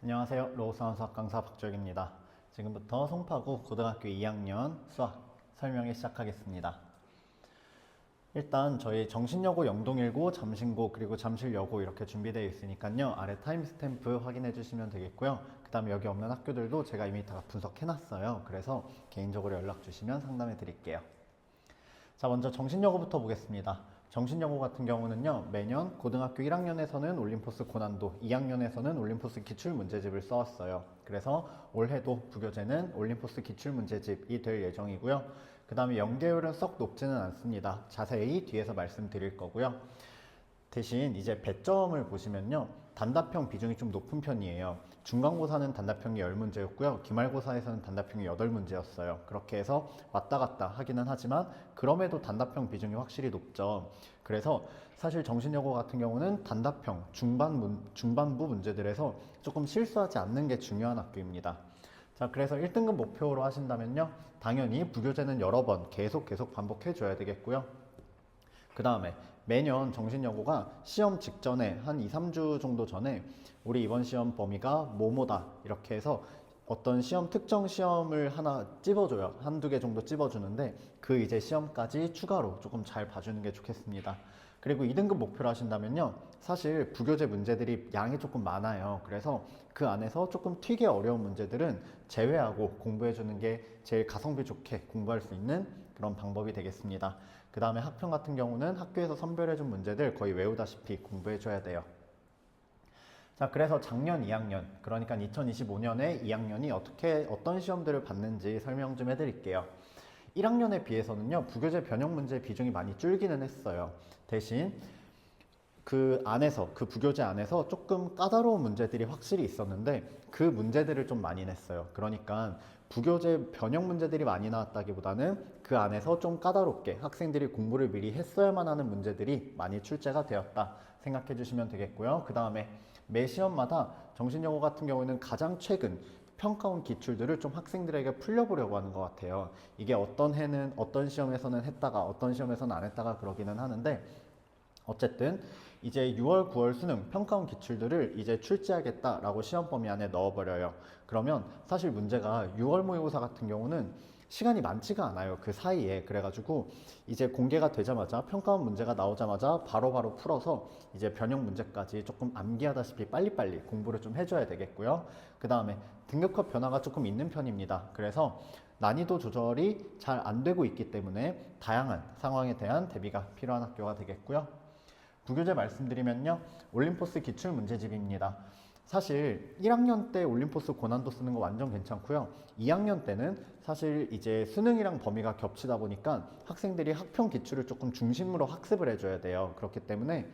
안녕하세요. 로우사원 수학 강사 박주혁입니다. 지금부터 송파구 고등학교 2학년 수학 설명을 시작하겠습니다. 일단 저희 정신여고 영동일고, 잠신고, 그리고 잠실여고 이렇게 준비되어 있으니까요. 아래 타임스탬프 확인해 주시면 되겠고요. 그 다음에 여기 없는 학교들도 제가 이미 다 분석해 놨어요. 그래서 개인적으로 연락 주시면 상담해 드릴게요. 자, 먼저 정신여고부터 보겠습니다. 정신여고 같은 경우는요, 매년 고등학교 1학년에서는 올림포스 고난도, 2학년에서는 올림포스 기출문제집을 써왔어요. 그래서 올해도 부교재는 올림포스 기출문제집이 될 예정이고요. 그 다음에 연계율은 썩 높지는 않습니다. 자세히 뒤에서 말씀드릴 거고요. 대신 이제 배점을 보시면요, 단답형 비중이 좀 높은 편이에요. 중간고사는 단답형이 10문제였고요. 기말고사에서는 단답형이 8문제였어요. 그렇게 해서 왔다 갔다 하기는 하지만 그럼에도 단답형 비중이 확실히 높죠. 그래서 사실 정신여고 같은 경우는 단답형 중반부 문제들에서 조금 실수하지 않는 게 중요한 학교입니다. 자, 그래서 1등급 목표로 하신다면요, 당연히 부교재는 여러 번 계속 반복해 줘야 되겠고요. 그 다음에 매년 정신여고가 시험 직전에 한 2, 3주 정도 전에 우리 이번 시험 범위가 뭐뭐다 이렇게 해서 어떤 시험 특정 시험을 하나 찝어줘요. 한두 개 정도 찝어주는데 그 이제 시험까지 추가로 조금 잘 봐주는 게 좋겠습니다. 그리고 2등급 목표로 하신다면요, 사실 부교재 문제들이 양이 조금 많아요. 그래서 그 안에서 조금 튀기 어려운 문제들은 제외하고 공부해주는 게 제일 가성비 좋게 공부할 수 있는 그런 방법이 되겠습니다. 그 다음에 학평 같은 경우는 학교에서 선별해준 문제들 거의 외우다시피 공부해줘야 돼요. 자, 그래서 작년 2학년, 그러니까 2025년에 2학년이 어떤 시험들을 봤는지 설명 좀 해드릴게요. 1학년에 비해서는요, 부교재 변형 문제 비중이 많이 줄기는 했어요. 대신 그 부교재 안에서 조금 까다로운 문제들이 확실히 있었는데 그 문제들을 좀 많이 냈어요. 그러니까 부교재 변형 문제들이 많이 나왔다기보다는 그 안에서 좀 까다롭게 학생들이 공부를 미리 했어야만 하는 문제들이 많이 출제가 되었다 생각해 주시면 되겠고요. 그 다음에 매 시험마다 정신여고 같은 경우는 가장 최근 평가원 기출들을 좀 학생들에게 풀려보려고 하는 것 같아요. 이게 어떤 해는 어떤 시험에서는 했다가 어떤 시험에서는 안 했다가 그러기는 하는데, 어쨌든 이제 6월, 9월 수능 평가원 기출들을 이제 출제하겠다라고 시험 범위 안에 넣어버려요. 그러면 사실 문제가 6월 모의고사 같은 경우는 시간이 많지가 않아요. 그 사이에. 그래가지고 이제 공개가 되자마자 평가원 문제가 나오자마자 바로바로 풀어서 이제 변형 문제까지 조금 암기하다시피 빨리빨리 공부를 좀 해줘야 되겠고요. 그 다음에 등급컷 변화가 조금 있는 편입니다. 그래서 난이도 조절이 잘 안 되고 있기 때문에 다양한 상황에 대한 대비가 필요한 학교가 되겠고요. 부교재 말씀드리면요, 올림포스 기출문제집입니다. 사실 1학년 때 올림포스 고난도 쓰는 거 완전 괜찮고요. 2학년 때는 사실 이제 수능이랑 범위가 겹치다 보니까 학생들이 학평 기출을 조금 중심으로 학습을 해줘야 돼요. 그렇기 때문에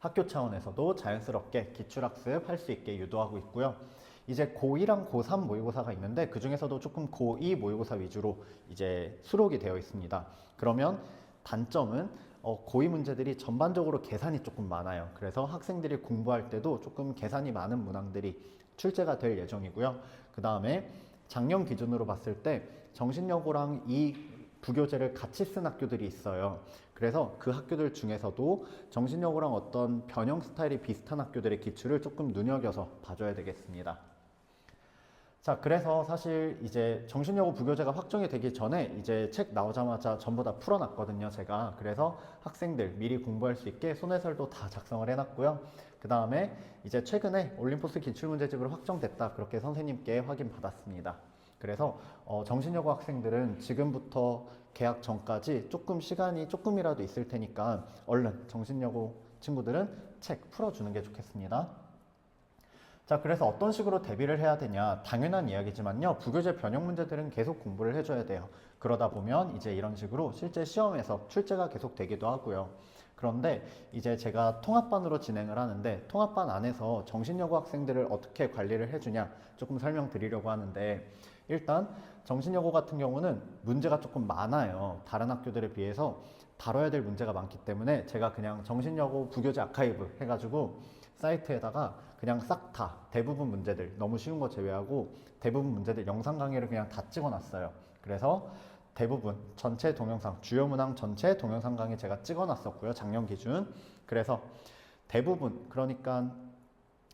학교 차원에서도 자연스럽게 기출학습 할 수 있게 유도하고 있고요. 이제 고2랑 고3 모의고사가 있는데 그 중에서도 조금 고2 모의고사 위주로 이제 수록이 되어 있습니다. 그러면 단점은 고2 문제들이 전반적으로 계산이 조금 많아요. 그래서 학생들이 공부할 때도 조금 계산이 많은 문항들이 출제가 될 예정이고요. 그 다음에 작년 기준으로 봤을 때 정신여고랑 이 부교재를 같이 쓴 학교들이 있어요. 그래서 그 학교들 중에서도 정신여고랑 어떤 변형 스타일이 비슷한 학교들의 기출을 조금 눈여겨서 봐줘야 되겠습니다. 자, 그래서 사실 이제 정신여고 부교재가 확정이 되기 전에 이제 책 나오자마자 전부 다 풀어놨거든요, 제가. 그래서 학생들 미리 공부할 수 있게 손해설도 다 작성을 해놨고요. 그 다음에 이제 최근에 올림포스 기출문제집으로 확정됐다, 그렇게 선생님께 확인받았습니다. 그래서 정신여고 학생들은 지금부터 개학 전까지 조금 시간이 조금이라도 있을 테니까 얼른 정신여고 친구들은 책 풀어주는 게 좋겠습니다. 자, 그래서 어떤 식으로 대비를 해야 되냐, 당연한 이야기지만요, 부교재 변형 문제들은 계속 공부를 해줘야 돼요. 그러다 보면 이제 이런 식으로 실제 시험에서 출제가 계속 되기도 하고요. 그런데 이제 제가 통합반으로 진행을 하는데 통합반 안에서 정신여고 학생들을 어떻게 관리를 해주냐 조금 설명드리려고 하는데, 일단 정신여고 같은 경우는 문제가 조금 많아요. 다른 학교들에 비해서 다뤄야 될 문제가 많기 때문에 제가 그냥 정신여고 부교재 아카이브 해가지고 사이트에다가 그냥 싹 다 대부분 문제들, 너무 쉬운 거 제외하고 대부분 문제들 영상 강의를 그냥 다 찍어놨어요. 그래서 대부분 전체 동영상, 주요 문항 전체 동영상 강의 제가 찍어놨었고요, 작년 기준. 그래서 대부분, 그러니까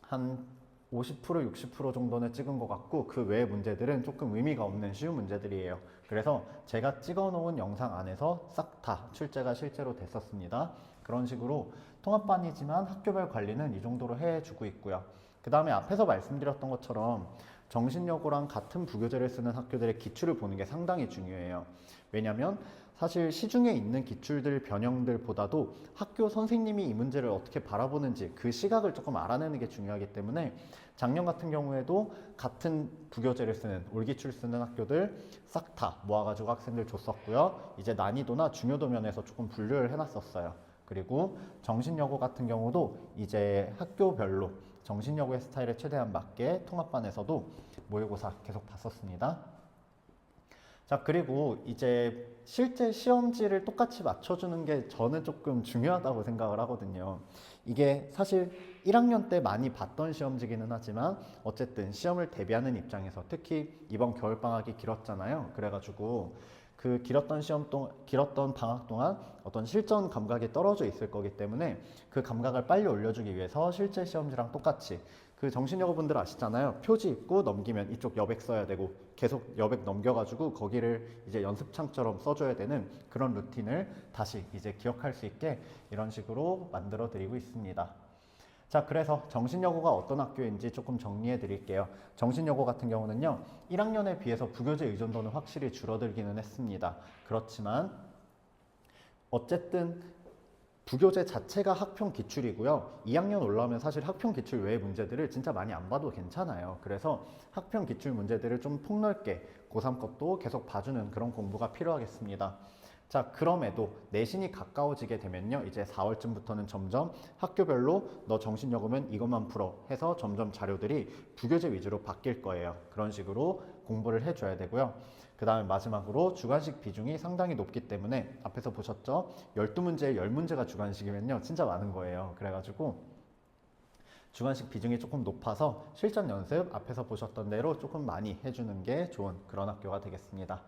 한 50% 60% 정도는 찍은 것 같고 그 외의 문제들은 조금 의미가 없는 쉬운 문제들이에요. 그래서 제가 찍어 놓은 영상 안에서 싹 다 출제가 실제로 됐었습니다. 그런 식으로 통합반이지만 학교별 관리는 이 정도로 해주고 있고요. 그 다음에 앞에서 말씀드렸던 것처럼 정신여고랑 같은 부교재를 쓰는 학교들의 기출을 보는 게 상당히 중요해요. 왜냐하면 사실 시중에 있는 기출들 변형들보다도 학교 선생님이 이 문제를 어떻게 바라보는지 그 시각을 조금 알아내는 게 중요하기 때문에 작년 같은 경우에도 같은 부교재를 쓰는 올기출 쓰는 학교들 싹 다 모아가지고 학생들 줬었고요. 이제 난이도나 중요도 면에서 조금 분류를 해놨었어요. 그리고 정신여고 같은 경우도 이제 학교별로 정신여고의 스타일에 최대한 맞게 통합반에서도 모의고사 계속 봤었습니다. 자, 그리고 이제 실제 시험지를 똑같이 맞춰주는 게 저는 조금 중요하다고 생각을 하거든요. 이게 사실 1학년 때 많이 봤던 시험지기는 하지만 어쨌든 시험을 대비하는 입장에서 특히 이번 겨울방학이 길었잖아요. 그래가지고 그 길었던 방학 동안 어떤 실전 감각이 떨어져 있을 거기 때문에 그 감각을 빨리 올려주기 위해서 실제 시험지랑 똑같이 그 정신여고 분들 아시잖아요. 표지 읽고 넘기면 이쪽 여백 써야 되고 계속 여백 넘겨가지고 거기를 이제 연습창처럼 써줘야 되는 그런 루틴을 다시 이제 기억할 수 있게 이런 식으로 만들어 드리고 있습니다. 자, 그래서 정신여고가 어떤 학교인지 조금 정리해 드릴게요. 정신여고 같은 경우는요, 1학년에 비해서 부교재 의존도는 확실히 줄어들기는 했습니다. 그렇지만 어쨌든 부교재 자체가 학평 기출이고요. 2학년 올라오면 사실 학평 기출 외의 문제들을 진짜 많이 안 봐도 괜찮아요. 그래서 학평 기출 문제들을 좀 폭넓게 고3 것도 계속 봐주는 그런 공부가 필요하겠습니다. 자, 그럼에도 내신이 가까워지게 되면요, 이제 4월쯤부터는 점점 학교별로 너 정신여고면 이것만 풀어 해서 점점 자료들이 부교재 위주로 바뀔 거예요. 그런 식으로 공부를 해줘야 되고요. 그 다음에 마지막으로 주관식 비중이 상당히 높기 때문에 앞에서 보셨죠? 12문제에 10문제가 주관식이면요, 진짜 많은 거예요. 그래가지고 주관식 비중이 조금 높아서 실전 연습 앞에서 보셨던 대로 조금 많이 해주는 게 좋은 그런 학교가 되겠습니다.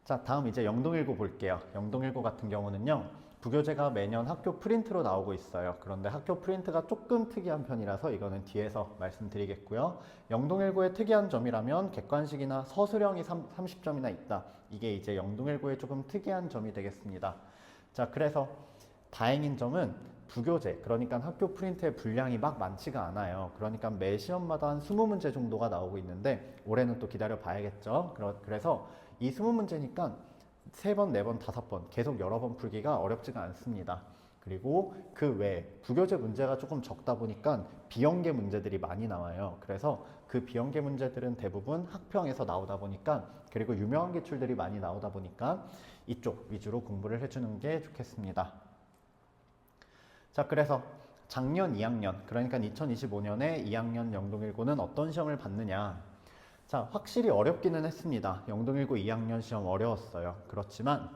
자, 다음 이제 영동일고 볼게요. 영동일고 같은 경우는요, 부교재가 매년 학교 프린트로 나오고 있어요. 그런데 학교 프린트가 조금 특이한 편이라서 이거는 뒤에서 말씀드리겠고요. 영동일고의 특이한 점이라면 객관식이나 서술형이 30점이나 있다. 이게 이제 영동일고의 조금 특이한 점이 되겠습니다. 자, 그래서 다행인 점은 부교재, 그러니까 학교 프린트의 분량이 막 많지가 않아요. 그러니까 매 시험마다 한 20문제 정도가 나오고 있는데 올해는 또 기다려 봐야겠죠. 그래서 이 20문제니까 3번, 4번, 5번 계속 여러 번 풀기가 어렵지가 않습니다. 그리고 그 외에 부교재 문제가 조금 적다 보니까 비연계 문제들이 많이 나와요. 그래서 그 비연계 문제들은 대부분 학평에서 나오다 보니까, 그리고 유명한 기출들이 많이 나오다 보니까 이쪽 위주로 공부를 해주는 게 좋겠습니다. 자, 그래서 작년 2학년, 그러니까 2025년에 2학년 영동일고는 어떤 시험을 봤느냐. 자, 확실히 어렵기는 했습니다. 영동일고 2학년 시험 어려웠어요. 그렇지만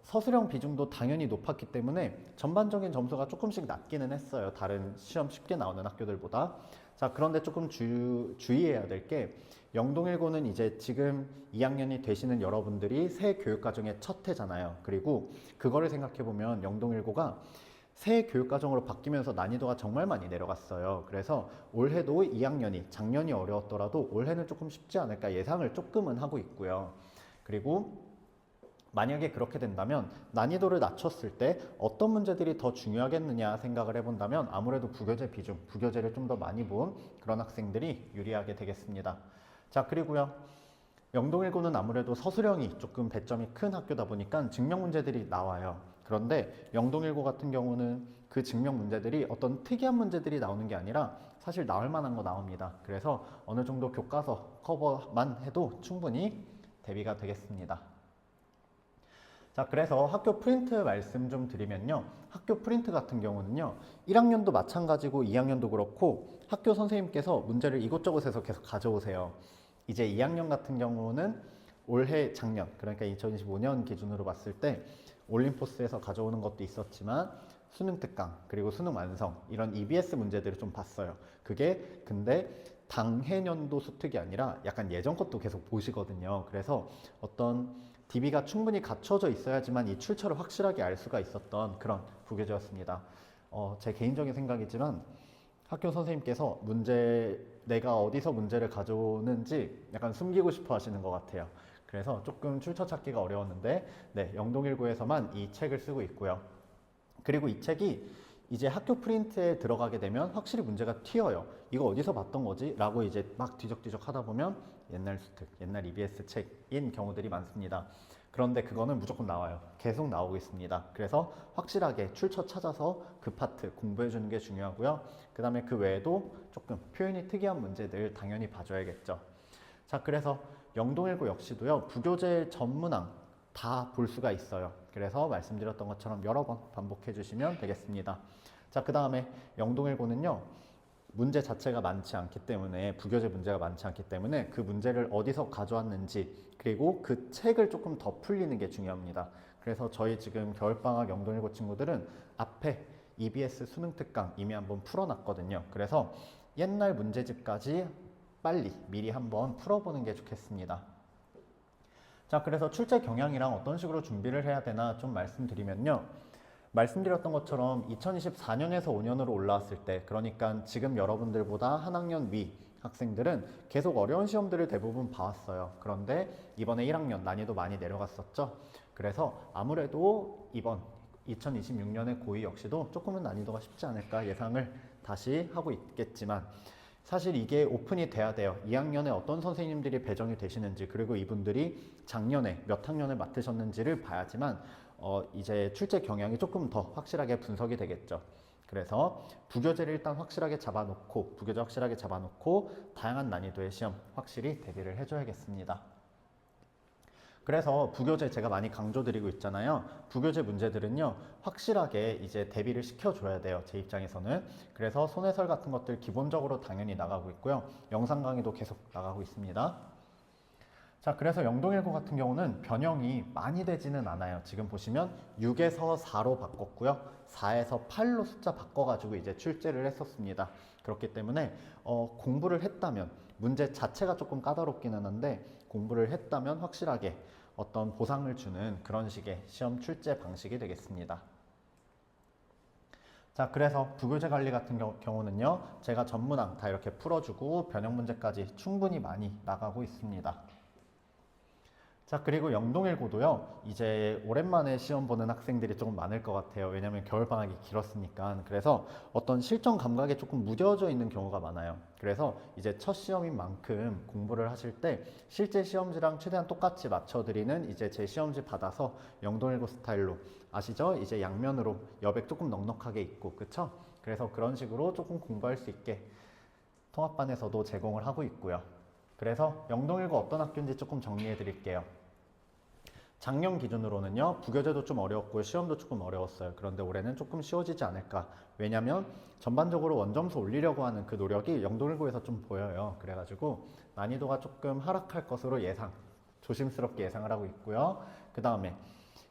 서술형 비중도 당연히 높았기 때문에 전반적인 점수가 조금씩 낮기는 했어요. 다른 시험 쉽게 나오는 학교들보다. 자, 그런데 조금 주의해야 될 게, 영동일고는 이제 지금 2학년이 되시는 여러분들이 새 교육과정의 첫 해잖아요. 그리고 그거를 생각해보면 영동일고가 새 교육과정으로 바뀌면서 난이도가 정말 많이 내려갔어요. 그래서 올해도 2학년이 작년이 어려웠더라도 올해는 조금 쉽지 않을까 예상을 조금은 하고 있고요. 그리고 만약에 그렇게 된다면 난이도를 낮췄을 때 어떤 문제들이 더 중요하겠느냐 생각을 해본다면 아무래도 부교재 비중, 부교재를 좀 더 많이 본 그런 학생들이 유리하게 되겠습니다. 자, 그리고요, 영동일고는 아무래도 서술형이 조금 배점이 큰 학교다 보니까 증명 문제들이 나와요. 그런데 영동일고 같은 경우는 그 증명 문제들이 어떤 특이한 문제들이 나오는 게 아니라 사실 나올 만한 거 나옵니다. 그래서 어느 정도 교과서 커버만 해도 충분히 대비가 되겠습니다. 자, 그래서 학교 프린트 말씀 좀 드리면요, 학교 프린트 같은 경우는요, 1학년도 마찬가지고 2학년도 그렇고 학교 선생님께서 문제를 이곳저곳에서 계속 가져오세요. 이제 2학년 같은 경우는 올해 작년, 그러니까 2025년 기준으로 봤을 때 올림포스에서 가져오는 것도 있었지만 수능 특강, 그리고 수능 완성, 이런 EBS 문제들을 좀 봤어요. 그게 근데 당해년도 수특이 아니라 약간 예전 것도 계속 보시거든요. 그래서 어떤 DB가 충분히 갖춰져 있어야지만 이 출처를 확실하게 알 수가 있었던 그런 부교재였습니다. 제 개인적인 생각이지만 학교 선생님께서 내가 어디서 문제를 가져오는지 약간 숨기고 싶어 하시는 것 같아요. 그래서 조금 출처 찾기가 어려웠는데, 네, 영동1고에서만 이 책을 쓰고 있고요. 그리고 이 책이 이제 학교 프린트에 들어가게 되면 확실히 문제가 튀어요. 이거 어디서 봤던 거지? 라고 이제 막 뒤적뒤적 하다 보면 옛날 수특, 옛날 EBS 책인 경우들이 많습니다. 그런데 그거는 무조건 나와요. 계속 나오고 있습니다. 그래서 확실하게 출처 찾아서 그 파트 공부해 주는 게 중요하고요. 그 다음에 그 외에도 조금 표현이 특이한 문제들 당연히 봐줘야겠죠. 자, 그래서 영동1고 역시도요, 부교재 전문항 다 볼 수가 있어요. 그래서 말씀드렸던 것처럼 여러 번 반복해 주시면 되겠습니다. 자, 그 다음에 영동1고는요, 문제 자체가 많지 않기 때문에, 부교재 문제가 많지 않기 때문에 그 문제를 어디서 가져왔는지, 그리고 그 책을 조금 더 풀리는 게 중요합니다. 그래서 저희 지금 겨울방학 영동1고 친구들은 앞에 EBS 수능 특강 이미 한번 풀어놨거든요. 그래서 옛날 문제집까지 빨리 미리 한번 풀어보는 게 좋겠습니다. 자, 그래서 출제 경향이랑 어떤 식으로 준비를 해야 되나 좀 말씀드리면요. 말씀드렸던 것처럼 2024년에서 5년으로 올라왔을 때, 그러니까 지금 여러분들보다 한 학년 위 학생들은 계속 어려운 시험들을 대부분 봐왔어요. 그런데 이번에 1학년 난이도 많이 내려갔었죠. 그래서 아무래도 이번 2026년의 고2 역시도 조금은 난이도가 쉽지 않을까 예상을 다시 하고 있겠지만, 사실 이게 오픈이 돼야 돼요. 2학년에 어떤 선생님들이 배정이 되시는지, 그리고 이분들이 작년에 몇 학년을 맡으셨는지를 봐야지만 이제 출제 경향이 조금 더 확실하게 분석이 되겠죠. 그래서 부교재를 일단 확실하게 잡아놓고, 부교재 확실하게 잡아놓고 다양한 난이도의 시험 확실히 대비를 해줘야겠습니다. 그래서 부교재 제가 많이 강조드리고 있잖아요. 부교재 문제들은요, 확실하게 이제 대비를 시켜줘야 돼요. 제 입장에서는. 그래서 손해설 같은 것들 기본적으로 당연히 나가고 있고요. 영상 강의도 계속 나가고 있습니다. 자, 그래서 영동1고 같은 경우는 변형이 많이 되지는 않아요. 지금 보시면 6에서 4로 바꿨고요. 4에서 8로 숫자 바꿔가지고 이제 출제를 했었습니다. 그렇기 때문에 공부를 했다면, 문제 자체가 조금 까다롭기는 한데 공부를 했다면 확실하게 어떤 보상을 주는 그런 식의 시험 출제 방식이 되겠습니다. 자, 그래서 부교재 관리 같은 경우는요, 제가 전문항 다 이렇게 풀어주고 변형 문제까지 충분히 많이 나가고 있습니다. 자, 그리고 영동1고도요, 이제 오랜만에 시험 보는 학생들이 조금 많을 것 같아요. 왜냐면 겨울방학이 길었으니까. 그래서 어떤 실전 감각에 조금 무뎌져 있는 경우가 많아요. 그래서 이제 첫 시험인 만큼 공부를 하실 때 실제 시험지랑 최대한 똑같이 맞춰드리는 이제 제 시험지 받아서 영동1고 스타일로, 아시죠? 이제 양면으로 여백 조금 넉넉하게 있고, 그쵸? 그래서 그런 식으로 조금 공부할 수 있게 통합반에서도 제공을 하고 있고요. 그래서 영동1고 어떤 학교인지 조금 정리해 드릴게요. 작년 기준으로는요, 부교재도 좀 어려웠고 시험도 조금 어려웠어요. 그런데 올해는 조금 쉬워지지 않을까. 왜냐면 전반적으로 원점수 올리려고 하는 그 노력이 영동1고에서 좀 보여요. 그래가지고 난이도가 조금 하락할 것으로 조심스럽게 예상을 하고 있고요. 그 다음에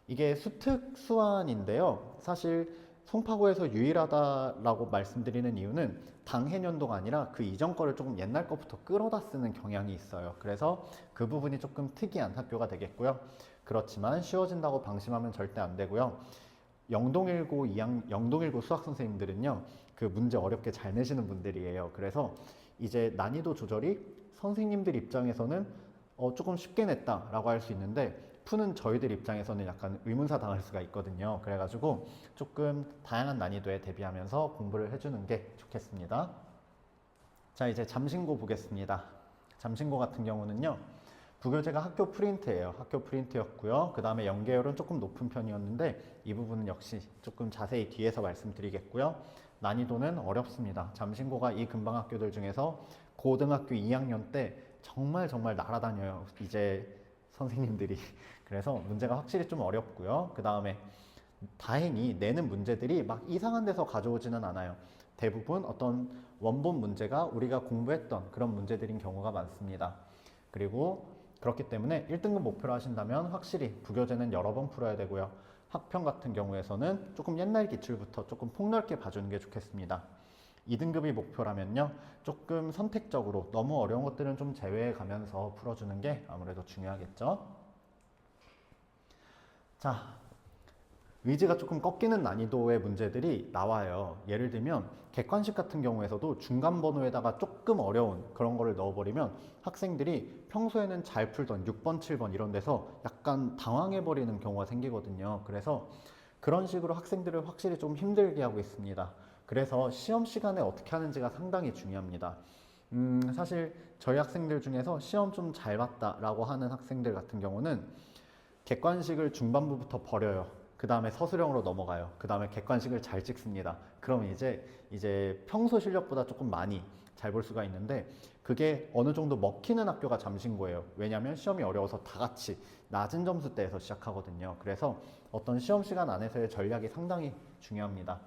이게 수특 수완인데요, 사실 송파구에서 유일하다라고 말씀드리는 이유는 당해년도가 아니라 그 이전 거를 조금 옛날 거부터 끌어다 쓰는 경향이 있어요. 그래서 그 부분이 조금 특이한 학교가 되겠고요. 그렇지만 쉬워진다고 방심하면 절대 안 되고요. 영동1고 수학 선생님들은요, 그 문제 어렵게 잘 내시는 분들이에요. 그래서 이제 난이도 조절이 선생님들 입장에서는 조금 쉽게 냈다라고 할 수 있는데, 푸는 저희들 입장에서는 약간 의문사 당할 수가 있거든요. 그래가지고 조금 다양한 난이도에 대비하면서 공부를 해주는 게 좋겠습니다. 자, 이제 잠신고 보겠습니다. 잠신고 같은 경우는요, 부교재가 학교 프린트예요. 학교 프린트였고요. 그 다음에 연계율은 조금 높은 편이었는데 이 부분은 역시 조금 자세히 뒤에서 말씀드리겠고요. 난이도는 어렵습니다. 잠신고가 이 근방학교들 중에서 고등학교 2학년 때 정말 날아다녀요. 이제 선생님들이. 그래서 문제가 확실히 좀 어렵고요. 그 다음에 다행히 내는 문제들이 막 이상한 데서 가져오지는 않아요. 대부분 어떤 원본 문제가 우리가 공부했던 그런 문제들인 경우가 많습니다. 그리고 그렇기 때문에 1등급 목표로 하신다면 확실히 부교재는 여러 번 풀어야 되고요. 학평 같은 경우에서는 조금 옛날 기출부터 조금 폭넓게 봐주는 게 좋겠습니다. 2등급이 목표라면요, 조금 선택적으로 너무 어려운 것들은 좀 제외해 가면서 풀어주는 게 아무래도 중요하겠죠. 자, 의지가 조금 꺾이는 난이도의 문제들이 나와요. 예를 들면 객관식 같은 경우에서도 중간 번호에다가 조금 어려운 그런 거를 넣어버리면 학생들이 평소에는 잘 풀던 6번, 7번 이런 데서 약간 당황해버리는 경우가 생기거든요. 그래서 그런 식으로 학생들을 확실히 좀 힘들게 하고 있습니다. 그래서 시험 시간에 어떻게 하는지가 상당히 중요합니다. 사실 저희 학생들 중에서 시험 좀 잘 봤다라고 하는 학생들 같은 경우는 객관식을 중반부부터 버려요. 그 다음에 서술형으로 넘어가요. 그 다음에 객관식을 잘 찍습니다. 그러면 이제 평소 실력보다 조금 많이 잘 볼 수가 있는데 그게 어느 정도 먹히는 학교가 잠신고예요. 왜냐하면 시험이 어려워서 다 같이 낮은 점수대에서 시작하거든요. 그래서 어떤 시험 시간 안에서의 전략이 상당히 중요합니다.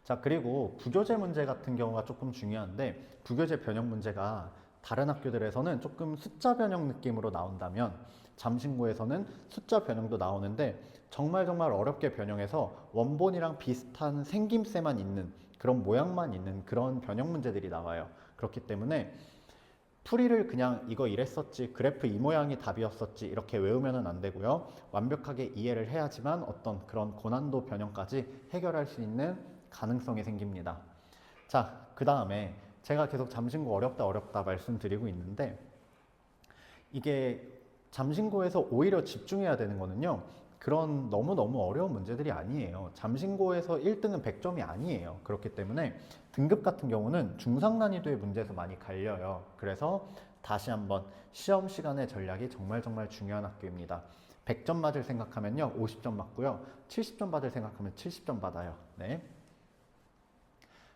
자, 그리고 부교재 문제 같은 경우가 조금 중요한데 부교재 변형 문제가 다른 학교들에서는 조금 숫자 변형 느낌으로 나온다면 잠신고에서는 숫자 변형도 나오는데 정말 어렵게 변형해서 원본이랑 비슷한 생김새만 있는 그런 모양만 있는 그런 변형 문제들이 나와요. 그렇기 때문에 풀이를 그냥 이거 이랬었지, 그래프 이 모양이 답이었었지 이렇게 외우면 안 되고요. 완벽하게 이해를 해야지만 어떤 그런 고난도 변형까지 해결할 수 있는 가능성이 생깁니다. 자, 그 다음에 제가 계속 잠신고 어렵다 말씀드리고 있는데 이게 잠신고에서 오히려 집중해야 되는 거는요. 그런 너무 어려운 문제들이 아니에요. 잠신고에서 1등은 100점이 아니에요. 그렇기 때문에 등급 같은 경우는 중상 난이도의 문제에서 많이 갈려요. 그래서 다시 한번 시험 시간의 전략이 정말 중요한 학교입니다. 100점 맞을 생각하면요 50점 맞고요. 70점 받을 생각하면 70점 받아요. 네.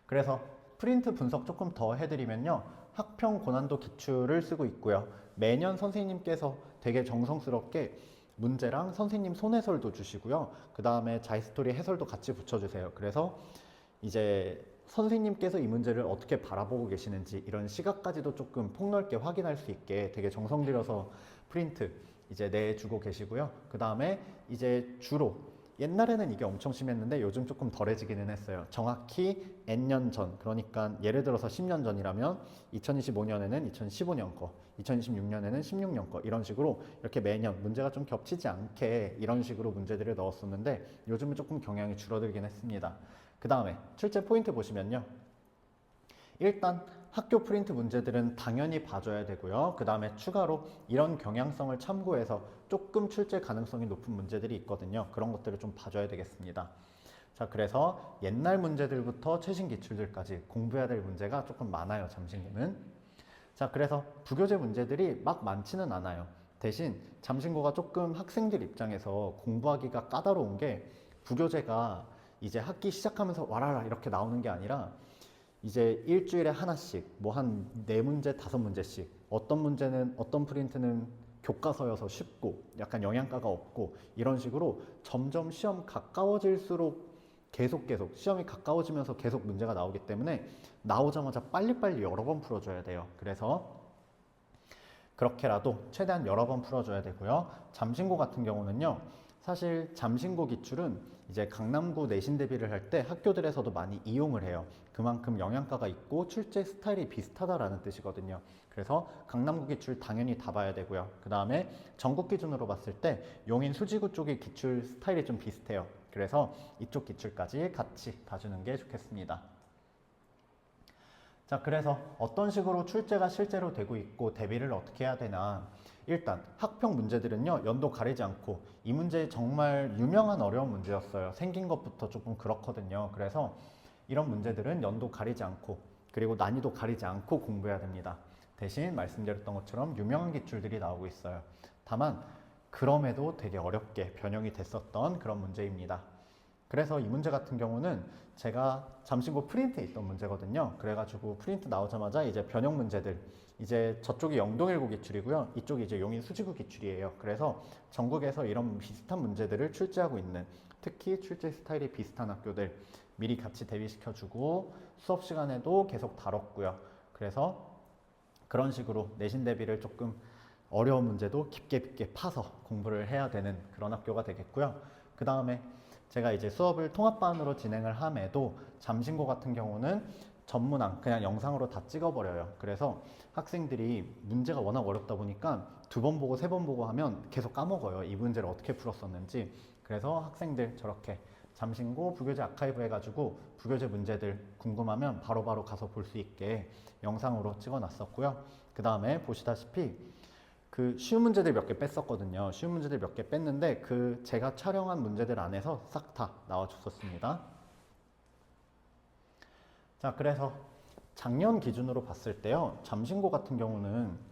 그래서 프린트 분석 조금 더 해드리면요. 학평 고난도 기출을 쓰고 있고요. 매년 선생님께서 되게 정성스럽게 문제랑 선생님 손해설도 주시고요. 그 다음에 자이스토리 해설도 같이 붙여주세요. 그래서 이제 선생님께서 이 문제를 어떻게 바라보고 계시는지 이런 시각까지도 조금 폭넓게 확인할 수 있게 되게 정성 들여서 프린트 이제 내주고 계시고요. 그 다음에 이제 주로 옛날에는 이게 엄청 심했는데 요즘 조금 덜해지기는 했어요. 정확히 N년 전, 그러니까 예를 들어서 10년 전이라면 2025년에는 2015년 거, 2026년에는 16년 거 이런 식으로 이렇게 매년 문제가 좀 겹치지 않게 이런 식으로 문제들을 넣었었는데 요즘은 조금 경향이 줄어들긴 했습니다. 그 다음에 출제 포인트 보시면요. 일단 학교 프린트 문제들은 당연히 봐줘야 되고요. 그 다음에 추가로 이런 경향성을 참고해서 조금 출제 가능성이 높은 문제들이 있거든요. 그런 것들을 좀 봐줘야 되겠습니다. 자, 그래서 옛날 문제들부터 최신 기출들까지 공부해야 될 문제가 조금 많아요. 잠신고는. 자, 그래서 부교재 문제들이 막 많지는 않아요. 대신 잠신고가 조금 학생들 입장에서 공부하기가 까다로운 게 부교재가 이제 학기 시작하면서 와라라 이렇게 나오는 게 아니라 이제 일주일에 하나씩 뭐 한 4문제, 5문제씩 어떤 문제는 어떤 프린트는 교과서여서 쉽고 약간 영양가가 없고 이런 식으로 점점 시험 가까워질수록 계속 시험이 가까워지면서 계속 문제가 나오기 때문에 나오자마자 빨리빨리 여러 번 풀어줘야 돼요. 그래서 그렇게라도 최대한 여러 번 풀어줘야 되고요. 잠신고 같은 경우는요. 사실 잠신고 기출은 이제 강남구 내신 대비를 할 때 학교들에서도 많이 이용을 해요. 그만큼 영양가가 있고 출제 스타일이 비슷하다라는 뜻이거든요. 그래서 강남구 기출 당연히 다 봐야 되고요. 그 다음에 전국 기준으로 봤을 때 용인 수지구 쪽의 기출 스타일이 좀 비슷해요. 그래서 이쪽 기출까지 같이 봐주는 게 좋겠습니다. 자, 그래서 어떤 식으로 출제가 실제로 되고 있고 대비를 어떻게 해야 되나. 일단 학평 문제들은요 연도 가리지 않고 이 문제 정말 유명한 어려운 문제였어요. 생긴 것부터 조금 그렇거든요. 그래서 이런 문제들은 연도 가리지 않고 그리고 난이도 가리지 않고 공부해야 됩니다. 대신 말씀드렸던 것처럼 유명한 기출들이 나오고 있어요. 다만 그럼에도 되게 어렵게 변형이 됐었던 그런 문제입니다. 그래서 이 문제 같은 경우는 제가 잠신고 프린트에 있던 문제거든요. 그래가지고 프린트 나오자마자 이제 변형 문제들 이제 저쪽이 영동일고 기출이고요. 이쪽이 이제 용인 수지구 기출이에요. 그래서 전국에서 이런 비슷한 문제들을 출제하고 있는 특히 출제 스타일이 비슷한 학교들 미리 같이 대비시켜주고 수업 시간에도 계속 다뤘고요. 그래서 그런 식으로 내신 대비를 조금 어려운 문제도 깊게 파서 공부를 해야 되는 그런 학교가 되겠고요. 그 다음에 제가 이제 수업을 통합반으로 진행을 함에도 잠신고 같은 경우는 전문항 그냥 영상으로 다 찍어버려요. 그래서 학생들이 문제가 워낙 어렵다 보니까 2번 보고 3번 보고 하면 계속 까먹어요. 이 문제를 어떻게 풀었었는지. 그래서 학생들 저렇게 잠신고 부교재 아카이브 해가지고 부교재 문제들 궁금하면 바로바로 가서 볼 수 있게 영상으로 찍어놨었고요. 그 다음에 보시다시피 그 쉬운 문제들 몇 개 뺐었거든요. 쉬운 문제들 몇 개 뺐는데 그 제가 촬영한 문제들 안에서 싹 다 나와줬었습니다. 자, 그래서 작년 기준으로 봤을 때요, 잠신고 같은 경우는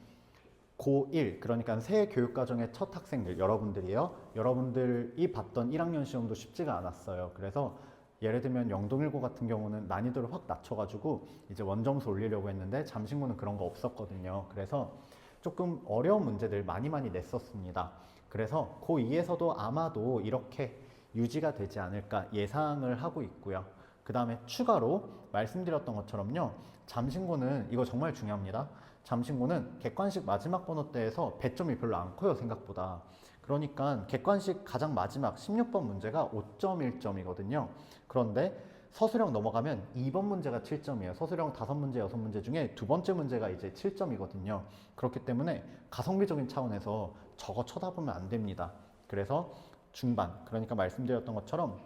고1, 그러니까 새 교육과정의 첫 학생들, 여러분들이요. 여러분들이 봤던 1학년 시험도 쉽지가 않았어요. 그래서 예를 들면 영동일고 같은 경우는 난이도를 확 낮춰가지고 이제 원점수 올리려고 했는데 잠신고는 그런 거 없었거든요. 그래서 조금 어려운 문제들 많이 냈었습니다. 그래서 고2에서도 아마도 이렇게 유지가 되지 않을까 예상을 하고 있고요. 그 다음에 추가로 말씀드렸던 것처럼요, 잠신고는 이거 정말 중요합니다. 잠신고는 객관식 마지막 번호대에서 배점이 별로 안 커요, 생각보다. 그러니까 객관식 가장 마지막 16번 문제가 5.1점이거든요. 그런데 서술형 넘어가면 2번 문제가 7점이에요. 서술형 5문제, 6문제 중에 두 번째 문제가 이제 7점이거든요. 그렇기 때문에 가성비적인 차원에서 저거 쳐다보면 안 됩니다. 그래서 중반, 그러니까 말씀드렸던 것처럼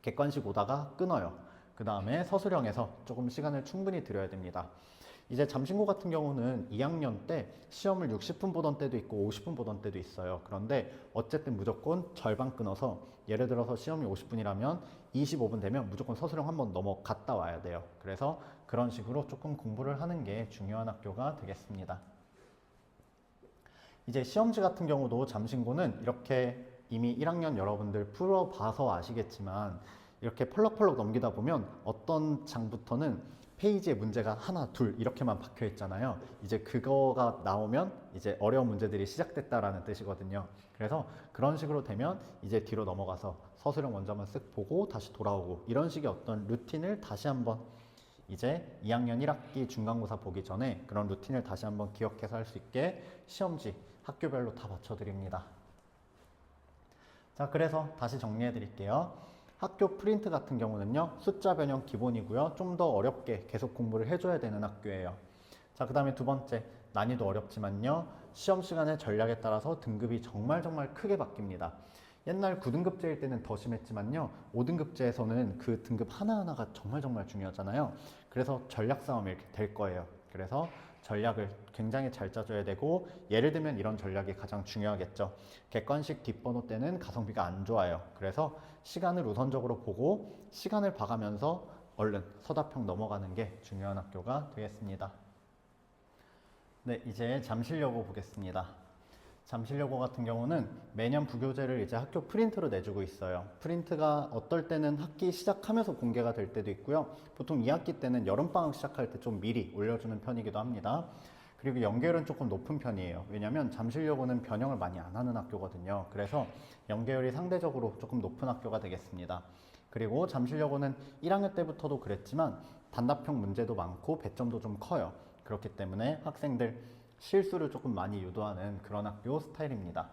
객관식 오다가 끊어요. 그 다음에 서술형에서 조금 시간을 충분히 들여야 됩니다. 이제 잠신고 같은 경우는 2학년 때 시험을 60분 보던 때도 있고 50분 보던 때도 있어요. 그런데 어쨌든 무조건 절반 끊어서, 예를 들어서 시험이 50분이라면 25분 되면 무조건 서술형 한번 넘어갔다 와야 돼요. 그래서 그런 식으로 조금 공부를 하는 게 중요한 학교가 되겠습니다. 이제 시험지 같은 경우도 잠신고는 이렇게 이미 1학년 여러분들 풀어봐서 아시겠지만 이렇게 펄럭펄럭 넘기다 보면 어떤 장부터는 페이지에 문제가 하나, 둘 이렇게만 박혀 있잖아요. 이제 그거가 나오면 이제 어려운 문제들이 시작됐다라는 뜻이거든요. 그래서 그런 식으로 되면 이제 뒤로 넘어가서 서술형 먼저 한번 쓱 보고 다시 돌아오고, 이런 식의 어떤 루틴을 다시 한번 이제 2학년 1학기 중간고사 보기 전에 그런 루틴을 다시 한번 기억해서 할 수 있게 시험지 학교별로 다 맞춰드립니다. 자, 그래서 다시 정리해 드릴게요. 학교 프린트 같은 경우는요, 숫자 변형 기본이고요. 좀 더 어렵게 계속 공부를 해줘야 되는 학교예요. 자, 그 다음에 두 번째, 난이도 어렵지만요, 시험 시간의 전략에 따라서 등급이 정말 크게 바뀝니다. 옛날 9등급제일 때는 더 심했지만요, 5등급제에서는 그 등급 하나하나가 정말 중요하잖아요. 그래서 전략 싸움이 이렇게 될 거예요. 그래서 전략을 굉장히 잘 짜줘야 되고, 예를 들면 이런 전략이 가장 중요하겠죠. 객관식 뒷번호 때는 가성비가 안 좋아요. 그래서 시간을 우선적으로 보고 시간을 봐가면서 얼른 서답형 넘어가는 게 중요한 학교가 되겠습니다. 네, 이제 잠실여고 보겠습니다. 잠실여고 같은 경우는 매년 부교재를 이제 학교 프린트로 내주고 있어요. 프린트가 어떨 때는 학기 시작하면서 공개가 될 때도 있고요. 보통 2학기 때는 여름방학 시작할 때 좀 미리 올려주는 편이기도 합니다. 그리고 연계율은 조금 높은 편이에요. 왜냐하면 잠실여고는 변형을 많이 안 하는 학교거든요. 그래서 연계율이 상대적으로 조금 높은 학교가 되겠습니다. 그리고 잠실여고는 1학년 때부터도 그랬지만 단답형 문제도 많고 배점도 좀 커요. 그렇기 때문에 학생들 실수를 조금 많이 유도하는 그런 학교 스타일입니다.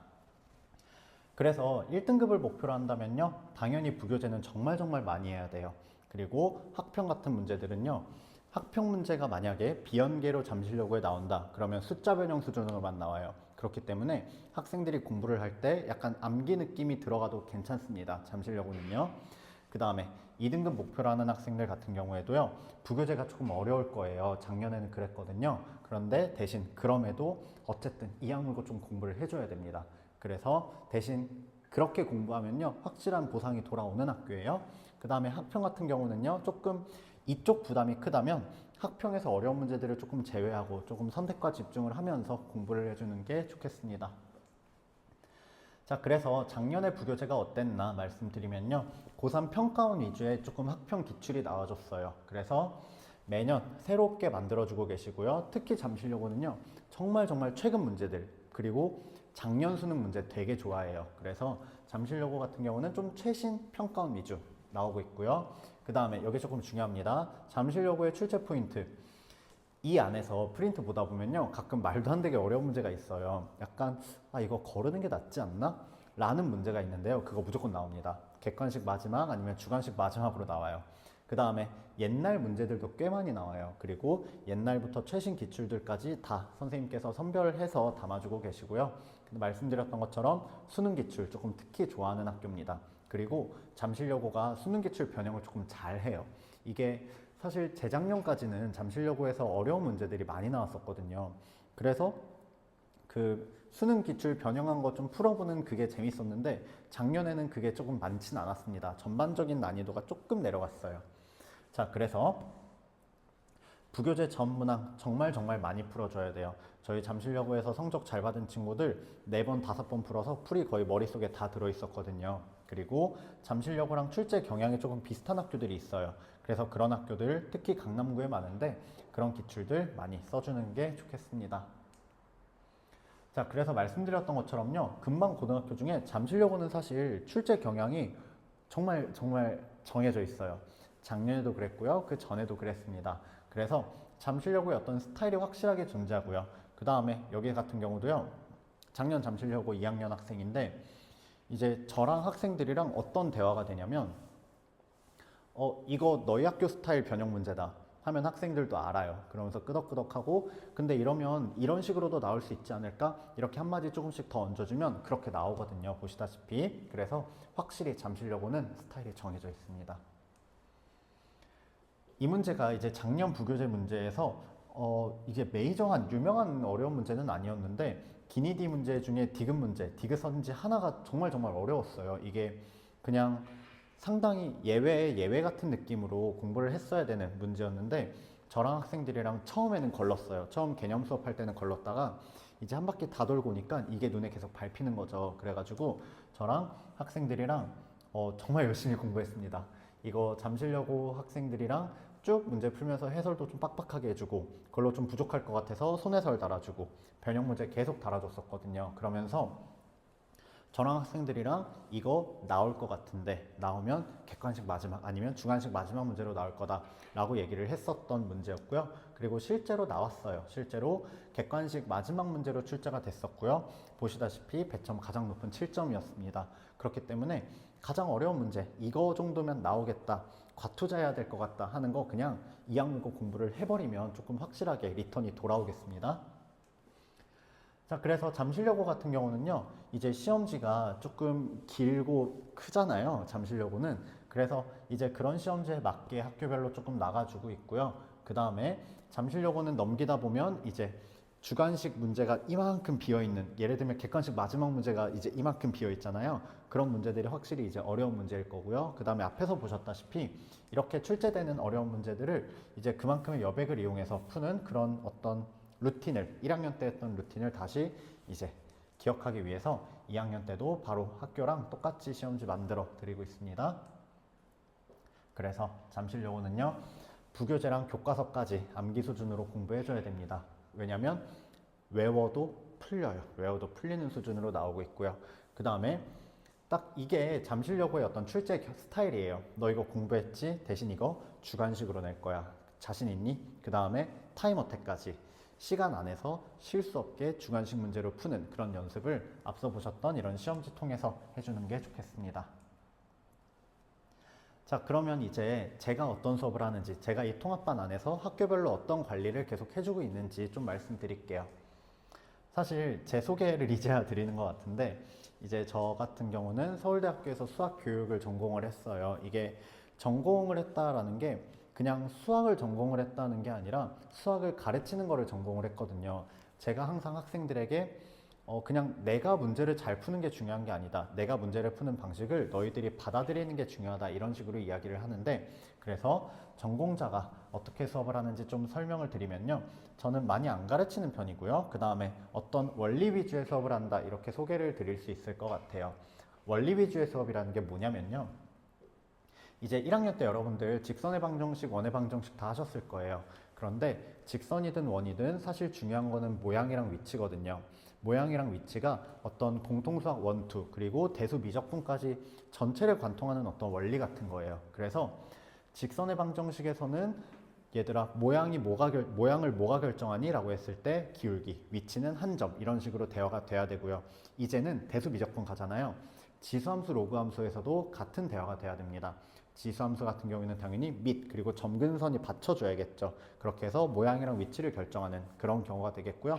그래서 1등급을 목표로 한다면요, 당연히 부교재는 정말 많이 해야 돼요. 그리고 학평 같은 문제들은요, 학평 문제가 만약에 비연계로 잠실여고에 나온다 그러면 숫자 변형 수준으로만 나와요. 그렇기 때문에 학생들이 공부를 할 때 약간 암기 느낌이 들어가도 괜찮습니다. 잠실여고는요. 그 다음에 2등급 목표로 하는 학생들 같은 경우에도요, 부교재가 조금 어려울 거예요. 작년에는 그랬거든요. 그런데 대신 그럼에도 어쨌든 이 학물고 좀 공부를 해줘야 됩니다. 그래서 대신 그렇게 공부하면요, 확실한 보상이 돌아오는 학교예요. 그 다음에 학평 같은 경우는요, 조금 이쪽 부담이 크다면 학평에서 어려운 문제들을 조금 제외하고 조금 선택과 집중을 하면서 공부를 해주는 게 좋겠습니다. 자, 그래서 작년에 부교재가 어땠나 말씀드리면요, 고3 평가원 위주의 조금 학평 기출이 나와줬어요. 그래서 매년 새롭게 만들어주고 계시고요. 특히 잠실여고는요, 정말 최근 문제들, 그리고 작년 수능 문제 되게 좋아해요. 그래서 잠실여고 같은 경우는 좀 최신 평가원 위주 나오고 있고요. 그 다음에 여기 조금 중요합니다. 잠실여고의 출제 포인트, 이 안에서 프린트 보다 보면요, 가끔 말도 안 되게 어려운 문제가 있어요. 약간 이거 거르는 게 낫지 않나? 라는 문제가 있는데요, 그거 무조건 나옵니다. 객관식 마지막 아니면 주관식 마지막으로 나와요. 그 다음에 옛날 문제들도 꽤 많이 나와요. 그리고 옛날부터 최신 기출들까지 다 선생님께서 선별해서 담아주고 계시고요. 말씀드렸던 것처럼 수능 기출 조금 특히 좋아하는 학교입니다. 그리고 잠실여고가 수능 기출 변형을 조금 잘해요. 이게 사실 재작년까지는 잠실여고에서 어려운 문제들이 많이 나왔었거든요. 그래서 그 수능 기출 변형한 거 좀 풀어보는 그게 재밌었는데 작년에는 그게 조금 많지는 않았습니다. 전반적인 난이도가 조금 내려갔어요. 자, 그래서 부교재 전문항 정말 많이 풀어줘야 돼요. 저희 잠실여고에서 성적 잘 받은 친구들 4번, 5번 풀어서 풀이 거의 머릿속에 다 들어있었거든요. 그리고 잠실여고랑 출제 경향이 조금 비슷한 학교들이 있어요. 그래서 그런 학교들, 특히 강남구에 많은데 그런 기출들 많이 써주는 게 좋겠습니다. 자, 그래서 말씀드렸던 것처럼요, 근방 고등학교 중에 잠실여고는 사실 출제 경향이 정말 정해져 있어요. 작년에도 그랬고요, 그 전에도 그랬습니다. 그래서 잠실여고의 어떤 스타일이 확실하게 존재하고요. 그 다음에 여기 같은 경우도요, 작년 잠실여고 2학년 학생인데 이제 저랑 학생들이랑 어떤 대화가 되냐면 이거 너희 학교 스타일 변형 문제다 하면 학생들도 알아요. 그러면서 끄덕끄덕하고, 근데 이러면 이런 식으로도 나올 수 있지 않을까? 이렇게 한마디 조금씩 더 얹어주면 그렇게 나오거든요. 보시다시피. 그래서 확실히 잠실여고는 스타일이 정해져 있습니다. 이 문제가 이제 작년 부교재 문제에서 이게 메이저한 유명한 어려운 문제는 아니었는데 기니디 문제 중에 디귿 문제, 디귿 선지 하나가 정말 어려웠어요. 이게 그냥 상당히 예외의 예외 같은 느낌으로 공부를 했어야 되는 문제였는데 저랑 학생들이랑 처음에는 걸렀어요. 처음 개념 수업할 때는 걸렀다가 이제 한 바퀴 다 돌고 오니까 이게 눈에 계속 밟히는 거죠. 그래가지고 저랑 학생들이랑 정말 열심히 공부했습니다. 이거 잠실여고 학생들이랑 쭉 문제 풀면서 해설도 좀 빡빡하게 해주고 그걸로 좀 부족할 것 같아서 손해설 달아주고 변형 문제 계속 달아줬었거든요. 그러면서 저랑 학생들이랑 이거 나올 것 같은데 나오면 객관식 마지막 아니면 주관식 마지막 문제로 나올 거다 라고 얘기를 했었던 문제였고요. 그리고 실제로 나왔어요. 실제로 객관식 마지막 문제로 출제가 됐었고요. 보시다시피 배점 가장 높은 7점이었습니다. 그렇기 때문에 가장 어려운 문제 이거 정도면 나오겠다, 과투자해야 될 것 같다 하는 거 그냥 2학년고 공부를 해버리면 조금 확실하게 리턴이 돌아오겠습니다. 자, 그래서 잠실여고 같은 경우는요, 이제 시험지가 조금 길고 크잖아요, 잠실여고는. 그래서 이제 그런 시험지에 맞게 학교별로 조금 나가주고 있고요. 그 다음에 잠실여고는 넘기다 보면 이제 주관식 문제가 이만큼 비어있는, 예를 들면 객관식 마지막 문제가 이제 이만큼 비어있잖아요. 그런 문제들이 확실히 이제 어려운 문제일 거고요. 그 다음에 앞에서 보셨다시피 이렇게 출제되는 어려운 문제들을 이제 그만큼의 여백을 이용해서 푸는 그런 어떤 루틴을 1학년 때 했던 루틴을 다시 이제 기억하기 위해서 2학년 때도 바로 학교랑 똑같이 시험지 만들어 드리고 있습니다. 그래서 잠실여고는요, 부교재랑 교과서까지 암기 수준으로 공부해 줘야 됩니다. 왜냐면 외워도 풀려요. 외워도 풀리는 수준으로 나오고 있고요. 그 다음에 딱 이게 잠실여고의 어떤 출제 스타일이에요. 너 이거 공부했지? 대신 이거 주관식으로 낼 거야. 자신 있니? 그 다음에 타임 어택까지 시간 안에서 실수 없게 주관식 문제로 푸는 그런 연습을 앞서 보셨던 이런 시험지 통해서 해주는 게 좋겠습니다. 자, 그러면 이제 제가 어떤 수업을 하는지, 제가 이 통합반 안에서 학교별로 어떤 관리를 계속 해주고 있는지 좀 말씀드릴게요. 사실 제 소개를 이제야 드리는 것 같은데 이제 저 같은 경우는 서울대학교에서 수학교육을 전공을 했어요. 이게 전공을 했다라는 게 그냥 수학을 전공을 했다는 게 아니라 수학을 가르치는 거를 전공을 했거든요. 제가 항상 학생들에게 그냥 내가 문제를 잘 푸는 게 중요한 게 아니다. 내가 문제를 푸는 방식을 너희들이 받아들이는 게 중요하다. 이런 식으로 이야기를 하는데, 그래서 전공자가 어떻게 수업을 하는지 좀 설명을 드리면요. 저는 많이 안 가르치는 편이고요. 그 다음에 어떤 원리 위주의 수업을 한다. 이렇게 소개를 드릴 수 있을 것 같아요. 원리 위주의 수업이라는 게 뭐냐면요. 이제 1학년 때 여러분들 직선의 방정식, 원의 방정식 다 하셨을 거예요. 그런데 직선이든 원이든 사실 중요한 거는 모양이랑 위치거든요. 모양이랑 위치가 어떤 공통수학 원투 그리고 대수 미적분까지 전체를 관통하는 어떤 원리 같은 거예요. 그래서 직선의 방정식에서는 얘들아 모양을 뭐가 결정하니? 라고 했을 때 기울기, 위치는 한 점 이런 식으로 대화가 돼야 되고요. 이제는 대수 미적분 가잖아요. 지수함수, 로그함수에서도 같은 대화가 돼야 됩니다. 지수함수 같은 경우에는 당연히 밑 그리고 점근선이 받쳐줘야겠죠. 그렇게 해서 모양이랑 위치를 결정하는 그런 경우가 되겠고요.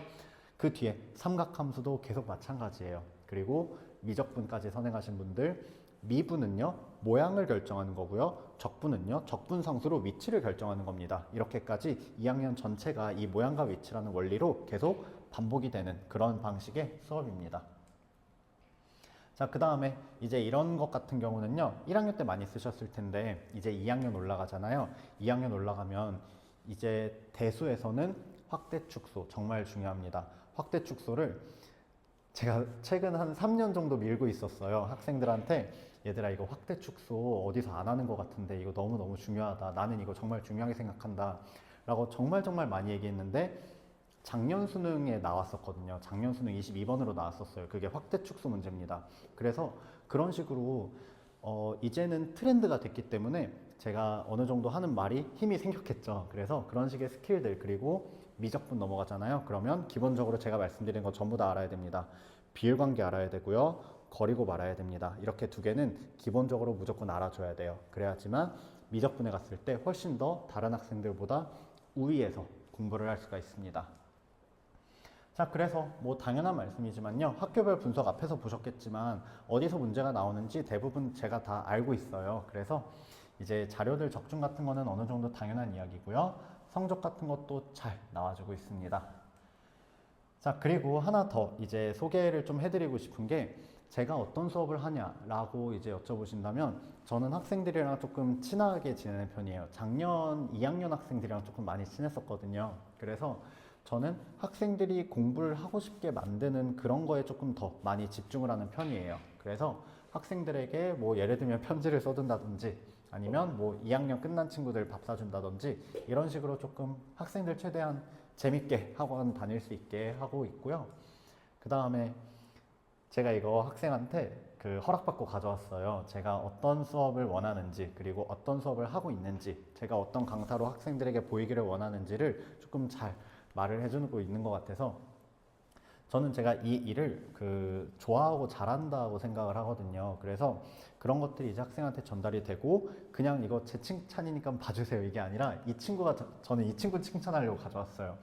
그 뒤에 삼각함수도 계속 마찬가지예요. 그리고 미적분까지 선행하신 분들, 미분은요 모양을 결정하는 거고요, 적분은요 적분상수로 위치를 결정하는 겁니다. 이렇게까지 2학년 전체가 이 모양과 위치라는 원리로 계속 반복이 되는 그런 방식의 수업입니다. 자, 그 다음에 이제 이런 것 같은 경우는요 1학년 때 많이 쓰셨을 텐데 이제 2학년 올라가잖아요. 2학년 올라가면 이제 대수에서는 확대축소 정말 중요합니다. 확대축소를 제가 최근 한 3년 정도 밀고 있었어요. 학생들한테 얘들아 이거 확대축소 어디서 안 하는 것 같은데 이거 너무너무 중요하다. 나는 이거 정말 중요하게 생각한다. 라고 정말 많이 얘기했는데 작년 수능에 나왔었거든요. 작년 수능 22번으로 나왔었어요. 그게 확대축소 문제입니다. 그래서 그런 식으로 이제는 트렌드가 됐기 때문에 제가 어느 정도 하는 말이 힘이 생겼겠죠. 그래서 그런 식의 스킬들, 그리고 미적분 넘어가잖아요. 그러면 기본적으로 제가 말씀드린 거 전부 다 알아야 됩니다. 비율관계 알아야 되고요. 거리고 말아야 됩니다. 이렇게 두 개는 기본적으로 무조건 알아줘야 돼요. 그래야지만 미적분에 갔을 때 훨씬 더 다른 학생들보다 우위에서 공부를 할 수가 있습니다. 자, 그래서 뭐 당연한 말씀이지만요. 학교별 분석 앞에서 보셨겠지만 어디서 문제가 나오는지 대부분 제가 다 알고 있어요. 그래서 이제 자료들 적중 같은 거는 어느 정도 당연한 이야기고요. 성적 같은 것도 잘 나와주고 있습니다. 자, 그리고 하나 더 이제 소개를 좀 해드리고 싶은 게, 제가 어떤 수업을 하냐라고 이제 여쭤보신다면 저는 학생들이랑 조금 친하게 지내는 편이에요. 작년 2학년 학생들이랑 조금 많이 친했었거든요. 그래서 저는 학생들이 공부를 하고 싶게 만드는 그런 거에 조금 더 많이 집중을 하는 편이에요. 그래서 학생들에게 뭐 예를 들면 편지를 써준다든지 아니면 뭐 2학년 끝난 친구들 밥 사준다든지 이런 식으로 조금 학생들 최대한 재밌게 학원 다닐 수 있게 하고 있고요. 그 다음에 제가 이거 학생한테 허락받고 가져왔어요. 제가 어떤 수업을 원하는지, 그리고 어떤 수업을 하고 있는지, 제가 어떤 강사로 학생들에게 보이기를 원하는지를 조금 잘 말을 해주고 있는 것 같아서 저는 제가 이 일을 좋아하고 잘한다고 생각을 하거든요. 그래서 그런 것들이 이제 학생한테 전달이 되고, 그냥 이거 제 칭찬이니까 봐주세요 이게 아니라, 이 친구가 저는 이 친구 칭찬하려고 가져왔어요.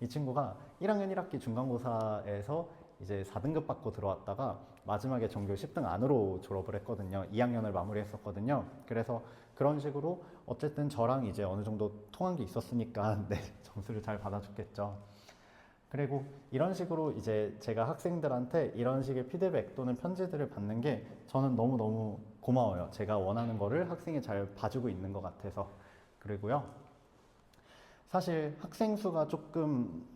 이 친구가 1학년 1학기 중간고사에서 이제 4등급 받고 들어왔다가 마지막에 전교 10등 안으로 졸업을 했거든요. 2학년을 마무리했었거든요. 그래서 그런 식으로 어쨌든 저랑 이제 어느 정도 통한 게 있었으니까 네, 점수를 잘 받아줬겠죠. 그리고 이런 식으로 이제 제가 학생들한테 이런 식의 피드백 또는 편지들을 받는 게 저는 너무너무 고마워요. 제가 원하는 거를 학생이 잘 봐주고 있는 것 같아서. 그리고요, 사실 학생 수가 조금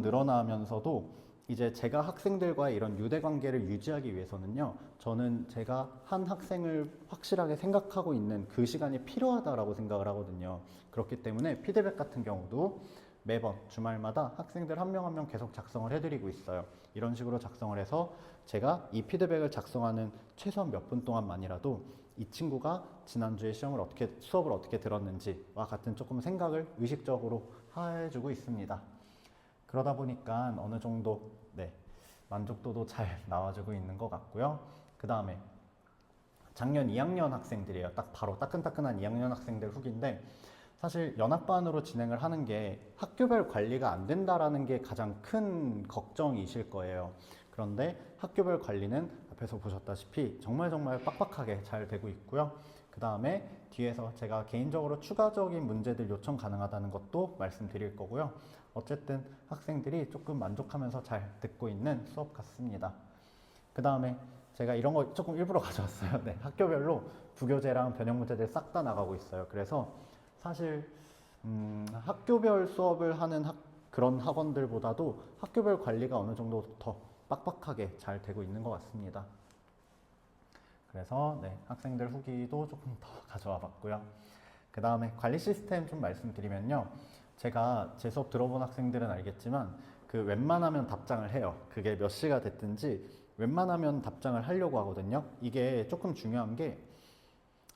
늘어나면서도 이제 제가 학생들과의 이런 유대 관계를 유지하기 위해서는요, 저는 제가 한 학생을 확실하게 생각하고 있는 그 시간이 필요하다라고 생각을 하거든요. 그렇기 때문에 피드백 같은 경우도 매번 주말마다 학생들 한 명 한 명 계속 작성을 해드리고 있어요. 이런 식으로 작성을 해서 제가 이 피드백을 작성하는 최소한 몇 분 동안만이라도 이 친구가 지난주에 수업을 어떻게 들었는지와 같은 조금 생각을 의식적으로 해주고 있습니다. 그러다 보니까 어느 정도 만족도도 잘 나와주고 있는 것 같고요. 그 다음에 작년 2학년 학생들이에요. 바로 따끈따끈한 2학년 학생들 후기인데, 사실 연합반으로 진행을 하는 게 학교별 관리가 안 된다라는 게 가장 큰 걱정이실 거예요. 그런데 학교별 관리는 앞에서 보셨다시피 정말 빡빡하게 잘 되고 있고요. 그 다음에 뒤에서 제가 개인적으로 추가적인 문제들 요청 가능하다는 것도 말씀드릴 거고요. 어쨌든 학생들이 조금 만족하면서 잘 듣고 있는 수업 같습니다. 그 다음에 제가 이런 거 조금 일부러 가져왔어요. 네, 학교별로 부교재랑 변형 문제들 싹 다 나가고 있어요. 그래서 사실 학교별 수업을 하는 그런 학원들보다도 학교별 관리가 어느 정도 더 빡빡하게 잘 되고 있는 것 같습니다. 그래서 학생들 후기도 조금 더 가져와 봤고요. 그 다음에 관리 시스템 좀 말씀드리면요, 제가 제 수업 들어본 학생들은 알겠지만 웬만하면 답장을 해요. 그게 몇 시가 됐든지 웬만하면 답장을 하려고 하거든요. 이게 조금 중요한 게,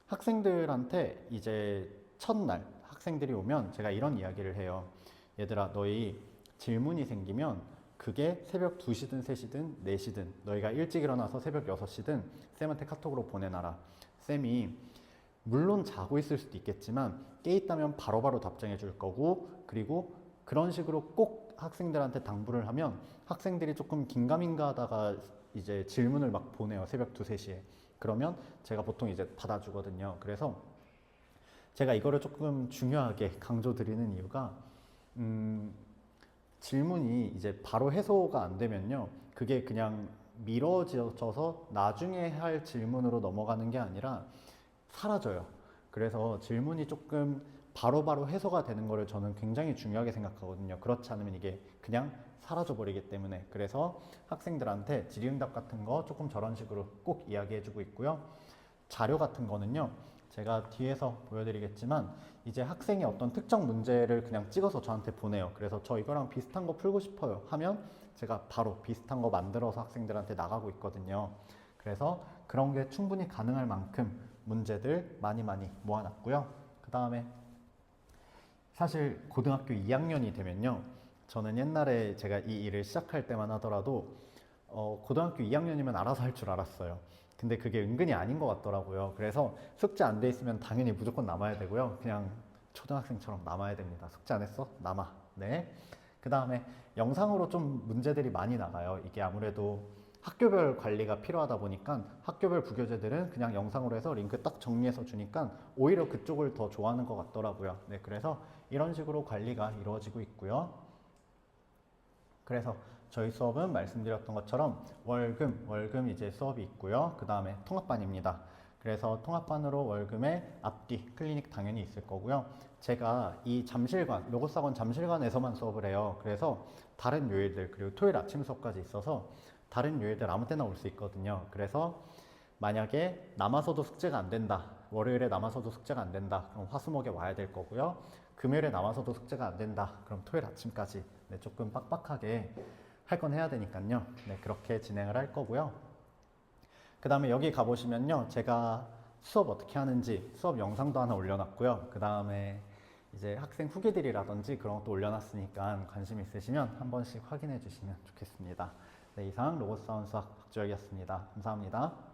학생들한테 이제 첫날 학생들이 오면 제가 이런 이야기를 해요. 얘들아, 너희 질문이 생기면 그게 새벽 2시든 3시든 4시든 너희가 일찍 일어나서 새벽 6시든 쌤한테 카톡으로 보내놔라. 쌤이 물론 자고 있을 수도 있겠지만 깨 있다면 바로바로 답장해 줄 거고, 그리고 그런 식으로 꼭 학생들한테 당부를 하면 학생들이 조금 긴가민가 하다가 이제 질문을 막 보내요. 새벽 2, 3시에. 그러면 제가 보통 이제 받아주거든요. 그래서 제가 이거를 조금 중요하게 강조드리는 이유가 질문이 이제 바로 해소가 안 되면요, 그게 그냥 미뤄져서 나중에 할 질문으로 넘어가는 게 아니라 사라져요. 그래서 질문이 조금 바로바로 해소가 되는 거를 저는 굉장히 중요하게 생각하거든요. 그렇지 않으면 이게 그냥 사라져 버리기 때문에. 그래서 학생들한테 질의응답 같은 거 조금 저런 식으로 꼭 이야기해 주고 있고요. 자료 같은 거는요, 제가 뒤에서 보여드리겠지만 이제 학생이 어떤 특정 문제를 그냥 찍어서 저한테 보내요. 그래서 저 이거랑 비슷한 거 풀고 싶어요 하면 제가 바로 비슷한 거 만들어서 학생들한테 나가고 있거든요. 그래서 그런 게 충분히 가능할 만큼 문제들 많이 모아놨고요. 그 다음에 사실 고등학교 2학년이 되면요, 저는 옛날에 제가 이 일을 시작할 때만 하더라도 고등학교 2학년이면 알아서 할 줄 알았어요. 근데 그게 은근히 아닌 것 같더라고요. 그래서 숙제 안 돼 있으면 당연히 무조건 남아야 되고요. 그냥 초등학생처럼 남아야 됩니다. 숙제 안 했어? 남아. 네. 그 다음에 영상으로 좀 문제들이 많이 나가요. 이게 아무래도 학교별 관리가 필요하다 보니까 학교별 부교재들은 그냥 영상으로 해서 링크 딱 정리해서 주니까 오히려 그쪽을 더 좋아하는 것 같더라고요. 네, 그래서 이런 식으로 관리가 이루어지고 있고요. 그래서 저희 수업은 말씀드렸던 것처럼 월금 이제 수업이 있고요. 그 다음에 통합반입니다. 그래서 통합반으로 월금에 앞뒤 클리닉 당연히 있을 거고요. 제가 이 잠실관, 로고스학원 잠실관에서만 수업을 해요. 그래서 다른 요일들, 그리고 토요일 아침 수업까지 있어서 다른 요일들 아무 때나 올 수 있거든요. 그래서 만약에 남아서도 숙제가 안 된다, 월요일에 남아서도 숙제가 안 된다, 그럼 화수목에 와야 될 거고요. 금요일에 남아서도 숙제가 안 된다, 그럼 토요일 아침까지. 네, 조금 빡빡하게 할 건 해야 되니까요. 네, 그렇게 진행을 할 거고요. 그 다음에 여기 가보시면요, 제가 수업 어떻게 하는지 수업 영상도 하나 올려놨고요. 그 다음에 이제 학생 후기들이라든지 그런 것도 올려놨으니까 관심 있으시면 한 번씩 확인해 주시면 좋겠습니다. 네, 이상 로고스학원 수학 박주혁이었습니다. 감사합니다.